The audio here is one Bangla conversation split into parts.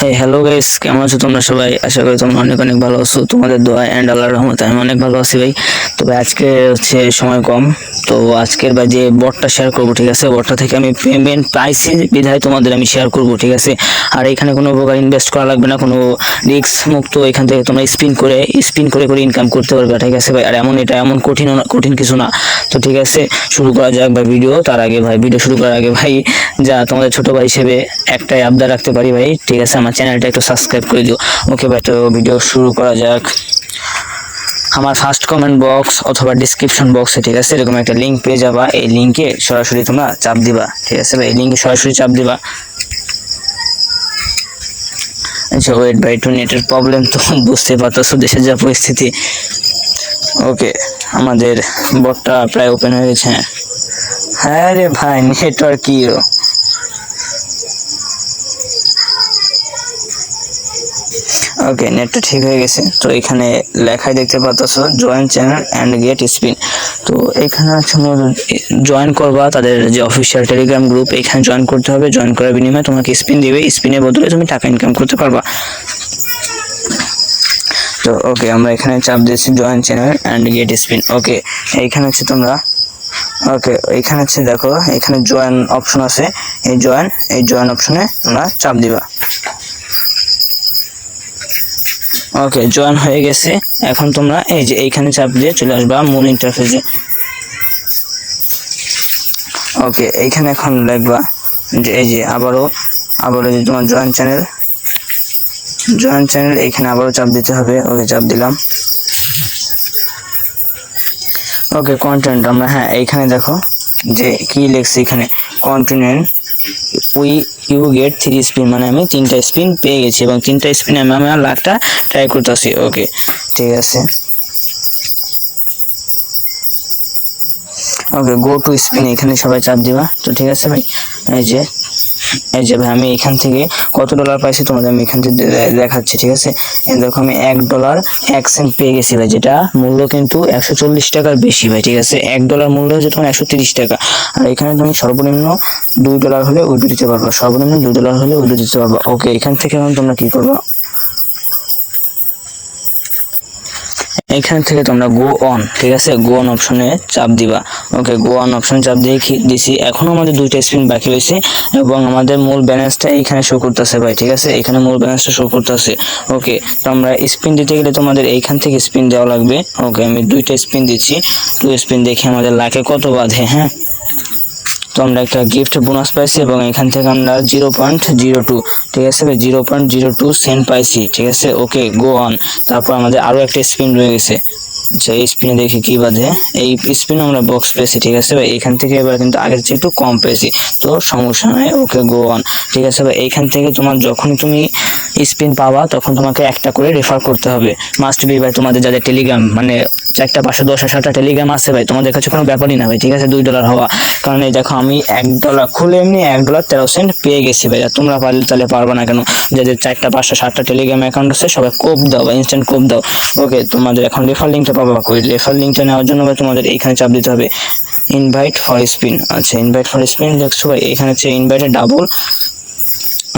হ্যালো গাইস, কেমন আছো তোমরা সবাই? আশা করি তোমরা অনেক অনেক ভালো আছো। তোমাদের দোয়া এন্ড আল্লাহর রহমতে আমি অনেক ভালো আছি ভাই। তবে আজকে হচ্ছে সময় কম, তো আজকের ভাই যে বটটা শেয়ার করবো, ঠিক আছে? বটটা থেকে আমি পেমেন্ট পাইছি বিধায় তোমাদের আমি শেয়ার করবো, ঠিক আছে? আর এখানে কোনো প্রকার ইনভেস্ট করা লাগবে না, কোনো রিস্ক মুক্ত। এখান থেকে তোমরা স্পিন করে করে ইনকাম করতে পারবে, ঠিক আছে ভাই? আর এটা এমন কঠিন কিছু না। তো ঠিক আছে, শুরু করা যাক ভাই ভিডিও। তার আগে ভাই, ভিডিও শুরু করার আগে ভাই, যা তোমাদের ছোট ভাই হিসেবে একটাই আবদার রাখতে পারি ভাই, ঠিক আছে? আমার চ্যানেলটা একটু সাবস্ক্রাইব করে দিও। ওকে ভাই, তো ভিডিও শুরু করা যাক। আমার ফার্স্ট কমেন্ট বক্স অথবা ডিসক্রিপশন বক্সে, ঠিক আছে, এরকম একটা লিঙ্ক পেয়ে যাবা। এই লিঙ্কে সরাসরি তোমরা চাপ দিবা, ঠিক আছে ভাই? এই লিঙ্কে সরাসরি চাপ দিবা। আচ্ছা ওয়েট ভাই, একটু নেটের প্রবলেম, তো বুঝতে পারতেছো দেশের যা পরিস্থিতি। ওকে, আমাদের বটটা প্রায় ওপেন হয়ে গেছে। হ্যাঁ রে ভাই, নেটওয়ার্ক কি? ওকে, নেটটা ঠিক হয়ে গেছে। তো এখানে লেখাই দেখতে পাচ্ছো join channel and get spin. তো এখানে জয়েন করবা তাদের যে অফিসিয়াল টেলিগ্রাম গ্রুপ, এখানে জয়েন করতে হবে। জয়েন করার বিনিময়ে তোমাকে স্পিন দিবে, স্পিনের বদলে তুমি টাকা ইনকাম করতে পারবা। তো ওকে, আমরা এখানে চাপ দিয়েছি join channel and get spin. Okay, এইখানে হচ্ছে তোমরা, ওকে এইখানে হচ্ছে দেখো, এখানে জয়েন অপশন আছে। এই জয়েন অপশনে তোমরা চাপ দিবা। ওকে, জয়েন হয়ে গেছে। এখন তোমরা এই যে এইখানে চাপ দিয়ে চলে আসবা মূল ইন্টারফেসে। ওকে, এইখানে এখন লিখবা যে এই যে আবারও যে তোমার জয়েন চ্যানেল, এইখানে আবারও চাপ দিতে হবে। ওকে, চাপ দিলাম। ওকে, কন্টেন্ট আমরা, হ্যাঁ এইখানে দেখো যে কি লেখছে, এখানে কন্টিনিউ ইউ গেট 3 স্পিন, মানে আমি 3টা স্পিন পেয়ে গেছি এবং 3টা স্পিনে আমি আমার লাখটা ট্রাই করতেছি। ওকে, ঠিক আছে। ওকে, গো টু স্পিন, এখানে সবাই চাপ দিবা। তো ঠিক আছে ভাই, এই যে ভাই আমি এখান থেকে কত ডলার পাইছি তোমাদের আমি এখান থেকে দেখাচ্ছি, ঠিক আছে? দেখো আমি $1.01 পেয়ে গেছি ভাই, যেটা মূল্য কিন্তু 140 টাকার বেশি ভাই, ঠিক আছে? $1 মূল্য হচ্ছে তোমার 130 টাকা। আর এখানে তুমি সর্বনিম্ন $2 হলে উইথড্র দিতে পারবা, সর্বনিম্ন $2 হলে উইথড্র দিতে পারবা। ওকে, এখান থেকে এখন তোমরা কি করবা, এখান থেকে তোমরা গো অন, ঠিক আছে, গো অন অপশনে চাপ দিবা। ওকে, গো অন অপশনে চাপ দিয়ে দিছি। এখনো আমাদের 2টা স্পিন বাকি রয়েছে এবং আমাদের মূল ব্যালেন্সটা এখানে শো করতেছে ভাই, ঠিক আছে? এখানে মূল ব্যালেন্সটা শো করতেছে। ওকে, তো আমরা স্পিন দিতে গেলে তোমাদের এইখান থেকে স্পিন দেওয়া লাগবে। ওকে, আমি 2টা স্পিন দিচ্ছি। 2 স্পিন দেখে আমাদের লাখে কত বাঁধে। হ্যাঁ, তো আমরা একটা গিফট বোনাস পাইছি এবং এখান থেকে আমরা 0.02, ঠিক আছে ভাই, 0.02 সেন্ট পাইছি, ঠিক আছে? ওকে, গো অন। তারপর আমাদের আরো একটা স্পিন রয়ে গেছে। আচ্ছা, এই স্পিনে দেখি কি বাজে। এই স্পিনে আমরা বক্স পেয়েছি, ঠিক আছে ভাই? এখান থেকে এবার কিন্তু আগের চেয়ে একটু কম পেয়েছি, তো সমস্যা নাই। ওকে, গো অন, ঠিক আছে ভাই? এইখান থেকে তোমার যখনই তুমি স্পিন পাবা তখন তোমাকে একটা করে রেফার করতে হবে, মাস্ট বি ভাই। তোমাদের যাদের টেলিগ্রাম, মানে 4টা 5টা 10টা 7টা টেলিগ্রাম আছে ভাই, তোমাদের কাছে কোনো ব্যাপারই না ভাই, ঠিক আছে? $2 হওয়া, কারণ এই দেখো আমি $1 খুলে এমনি $1.13 পেয়ে গেছি ভাই। আর তোমরা পারলে তাহলে পারবা না কেন? যাদের 4টা 5টা 7টা টেলিগ্রাম অ্যাকাউন্ট আছে সবাই কোপ দাও বা ইনস্ট্যান্ট কোপ দাও। ওকে, তোমাদের এখন রেফার লিঙ্কটা পাবা। রেফার লিঙ্কটা নেওয়ার জন্য ভাই তোমাদের এইখানে চাপ দিতে হবে ইনভাইট ফর স্পিন। আচ্ছা, ইনভাইট ফর স্পিন দেখছো ভাই, এখানে হচ্ছে ইনভাইটে ডাবল।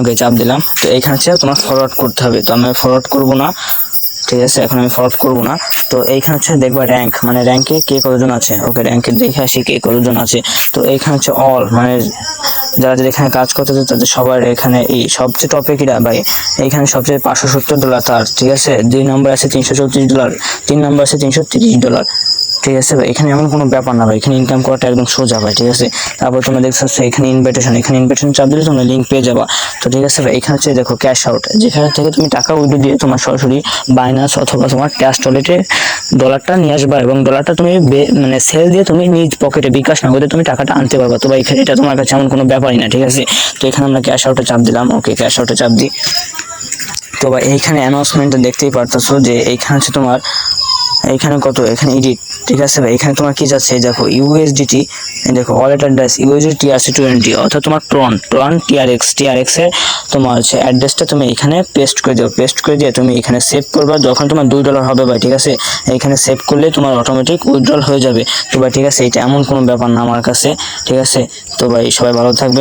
ওকে, চাপ দিলাম। তো এইখানে হচ্ছে তোমার ফরওয়ার্ড করতে হবে, তো আমি ফরওয়ার্ড করবো না, ঠিক আছে? এখন আমি ফরওয়ার্ড করবো না। তো এইখানে হচ্ছে দেখবা র্যাঙ্ক, মানে র্যাঙ্কে কে কতজন আছে। ওকে, র্যাঙ্কে দেখে আসি কে কতজন আছে। তো এইখানে হচ্ছে অল, মানে যারা এখানে কাজ করতেছে তাদের সবার এখানে এই সবচেয়ে টপে কিরা ভাই, এইখানে সবচেয়ে $570 তার, ঠিক আছে? 2 নম্বর আছে $334, 3 নম্বর আছে $330, ঠিক আছে ভাই? এখানে এমন কোনো ব্যাপার না ভাই, এখানে ইনকাম করাটা একদম সোজা ভাই, ঠিক আছে? তারপর তোমরা দেখছো এখানে ইনভাইটেশন চাপ দিলে তোমরা লিঙ্ক পেয়ে যাবা। তো ঠিক আছে ভাই, এখানে হচ্ছে দেখো ক্যাশ আউট, যেখানে থেকে তুমি টাকা উইথড্র দিয়ে তোমার সরাসরি বাইনান্স অথবা তোমার ট্রাস্ট ওয়ালেটে ডলারটা নিয়ে আসবা এবং ডলারটা তুমি মানে সেল দিয়ে তুমি নিজ পকেটে বিকাশ নগদে তুমি টাকাটা আনতে পারবা। তো ভাই এখানে এটা তোমার কাছে এমন কোনো ব্যাপারই না, ঠিক আছে? তো এখানে আমরা ক্যাশ আউটে চাপ দিলাম। ওকে, ক্যাশ আউটে চাপ দিই। তো ভাই এইখানে অ্যানাউন্সমেন্টটা দেখতেই পারতেছো যে এইখানে হচ্ছে তোমার, এইখানে কত, এখানে এডিট, ঠিক আছে ভাই? এখানে তোমার কি যাচ্ছে দেখো, ইউএসডিটি, দেখো ওয়ালেট অ্যাড্রেস ইউএসডি TRC20, অর্থাৎ তোমার ট্রন TRX এর তোমার হচ্ছে অ্যাড্রেসটা তুমি এখানে পেস্ট করে দিও। পেস্ট করে দিয়ে তুমি এখানে সেভ করবা, যখন তোমার $2 হবে ভাই, ঠিক আছে? এখানে সেভ করলে তোমার অটোমেটিক উইথড্রল হয়ে যাবে। তো ভাই ঠিক আছে, এটা এমন কোনো ব্যাপার না আমার কাছে, ঠিক আছে? তো ভাই সবাই ভালো থাকবে।